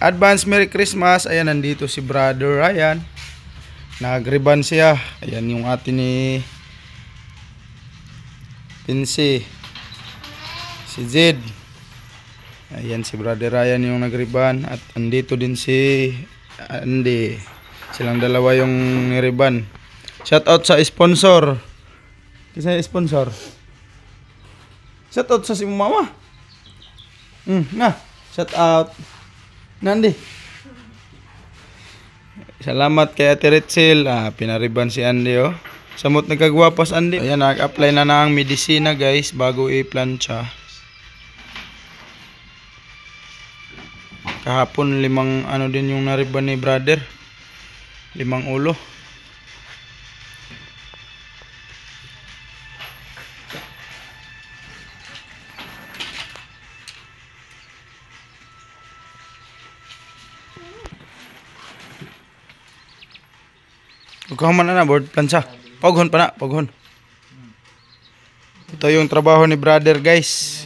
Advance Merry Christmas. Ayan, nandito si Brother Ryan. Nag-ribbon siya. Ayan yung ate ni Pinsi. Si Zed. Ayan si Brother Ryan yung nag-ribbon. At andito din si Andy. Silang dalawa yung ni-ribbon. Shout out sa sponsor. Kasi sponsor. Shout out sa si mama. Na, shout out. Nandi. Salamat kay Ate Ritzel. Pinariban si Andy, oh. Samot nagkagwapos Andy. Ayan, nag-apply na ng medisina guys bago i-plancha. Kahapon 5 ano din yung nariban ni brother. 5 ulo. Huwag na board plancha. Paghon pa na, paghon. Ito yung trabaho ni brother guys.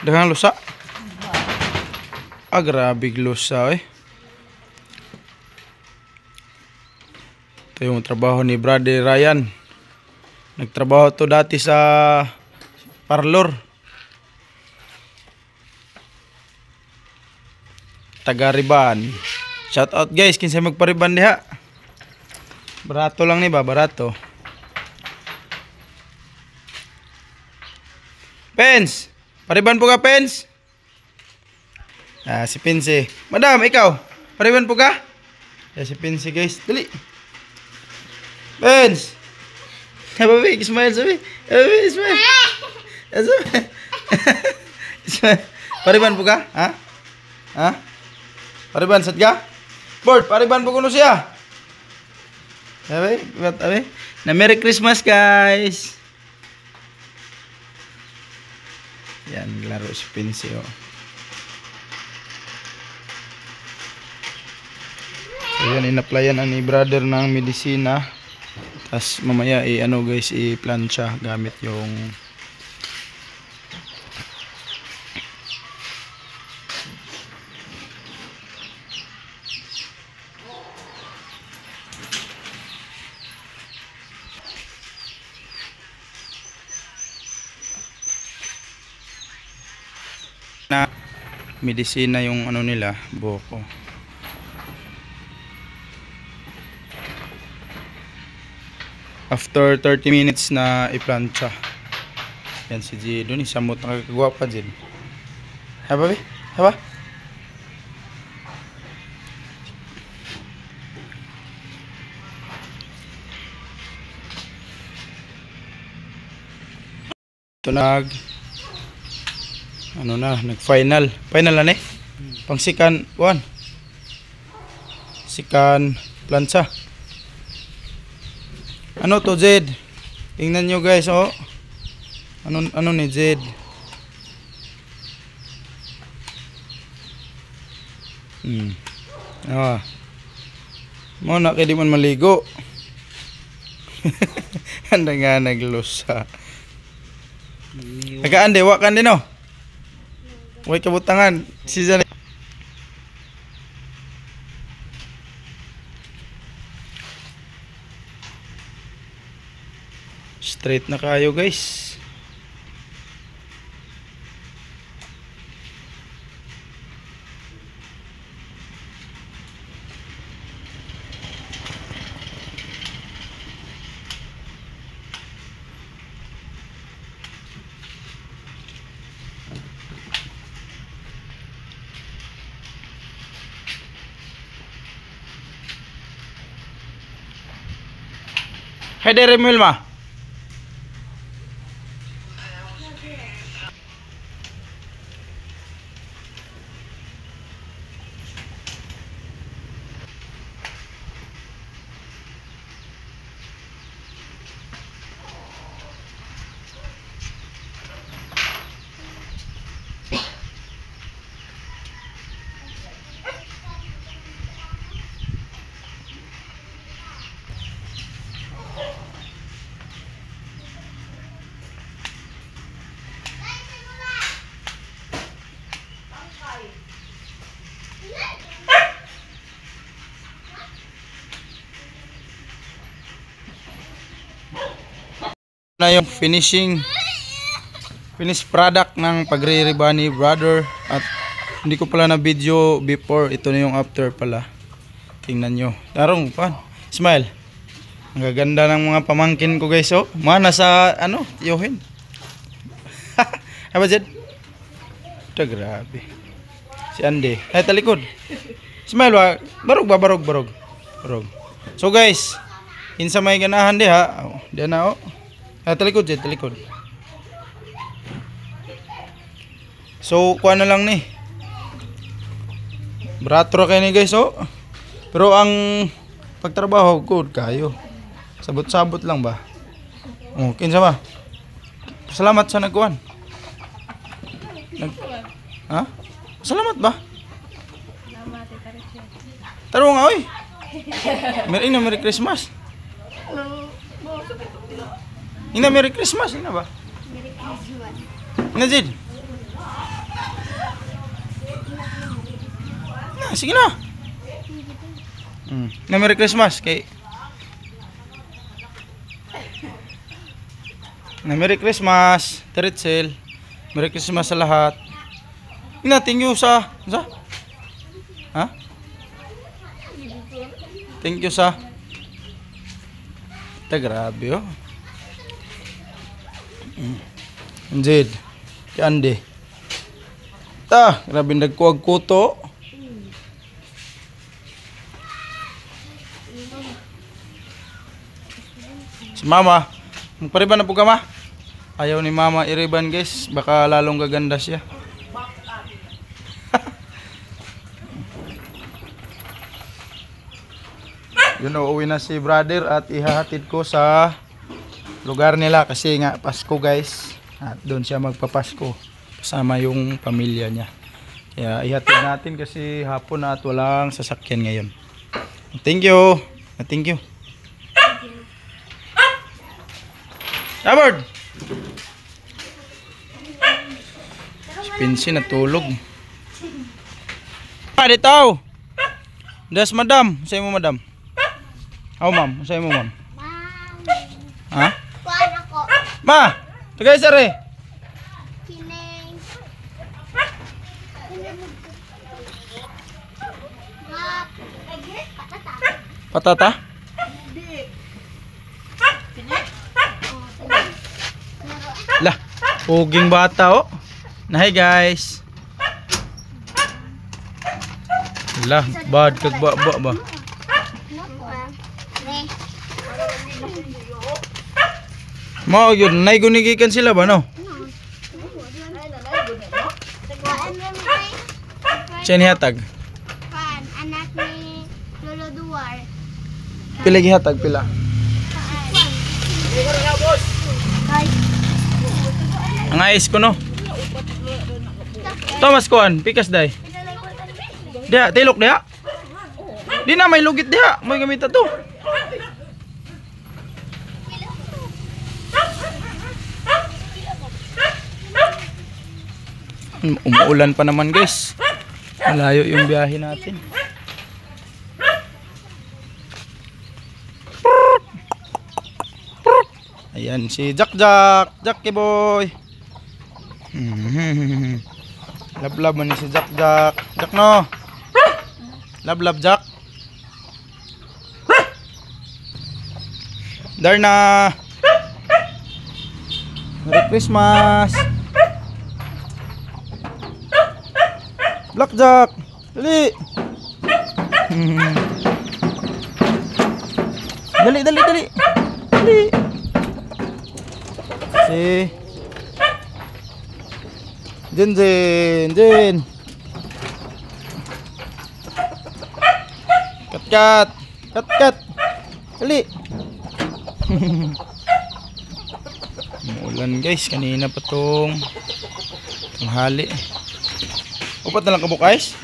Daghang lusa. Grabe lusa eh. Ito yung trabaho ni brother Ryan. Nagtrabaho to dati sa parlor. Taga-riban. Shout out guys, kinsa magpariban diha. Barato lang ni ba, barato. Pens, pariban po ka Pens? Si Pinsi. Madam, ikaw, pariban po ka? Si Pinsi guys, dali. Pens. Baby, smile sabi. Baby, smile. Smile. Pariban po ka? Ha? Pariban sad ka? Board, pariban po kuno siya. Sabi, na Merry Christmas guys. Yan, laro si Pinsi, oh. So yan, in-applyan ni brother ng medisina. Tapos mamaya ano guys, i-plancha gamit yung na medisina yung ano nila, buko. After 30 minutes na i-plancha. Yan si G doon, isamot na kagwapa G. Haba be? Haba? Ito nag-final. Final na pang sikan 1. Sikan plancha. Ano to Zed? Tingnan nyo guys, oh. Ano ni Zed? Mo na kay di man maligo. Anda nga naglusa. Nagaan de, wakan din, oh. Huwag kabutangan. Season. Straight na kayo guys. Hay dere Milma. Na yung finished product ng pagre-ribbon ni brother. At hindi ko pala na video before. Ito na yung after pala. Tingnan nyo. Darong pan. Smile. Ang gaganda ng mga pamangkin ko guys. Oh, mana sa ano, tiyohin. Apa Jed? Ito grabe. Si Andy. Ay talikod. Smile ba? Barog. So guys, insa may ganahan di ha. Oh, di na oh. Ay talikod Jed, talikod. So kuha na lang ni. Bratro kayo ni guys oh. Pero ang pagtrabaho good kayo. Sabot-sabot lang ba? Oh, kinsa ba? Salamat sa nagkuhan. Ha? Salamat ba? Tarong nga oy. Merry Christmas. Merry Christmas ina ba? Merry Christmas. Ina Jid. Sige na. Merry Christmas kay Merry Christmas, Teritzel. Merry Christmas sa lahat. Thank you sa ha? Thank you sa grabe oh. Jid, si Andy. Grabe nagkuwag kuto. Si Mama, magpariban na po ka ma. Ayaw ni Mama iriban guys, baka lalong gaganda siya. Yun, uuwi na si brother at ihahatid ko sa lugar nila kasi nga Pasko guys. At doon siya magpapasko kasama yung pamilya niya. Kaya ihatid natin kasi hapon na at walang sasakyan ngayon. Thank you. Thank you. Robert! Si Pinsi natulog. Dito! Das madam. Sa'yo mo madam. Ma'am. Sa'yo mo ma'am. Ha? Kuan ako. Ma! Tagay sari! Kineng. Patata? Lah, puging bata oh. Nahay guys. Lah, bad kag ba. Mao yun, nay gunigikan sila ba no? Siya nihatag. Kuan, anak ni Lolo Duar. Pila gihatag pila? Ang ayos ko no. Thomas kuan, pikas day. Dia, tilok dia. Di na may lugit dia, may gamita to. Umuulan pa naman guys. Malayo yung biyahe natin. Ayan si Jacky boy. Love man ni si Jack no. Love Jack. Darna. Merry Christmas. Blackjack. Dali. Dali. Si Jen. Kat. Dali. Umulan guys, kanina pa tong tanghali. Upat na lang kabukais.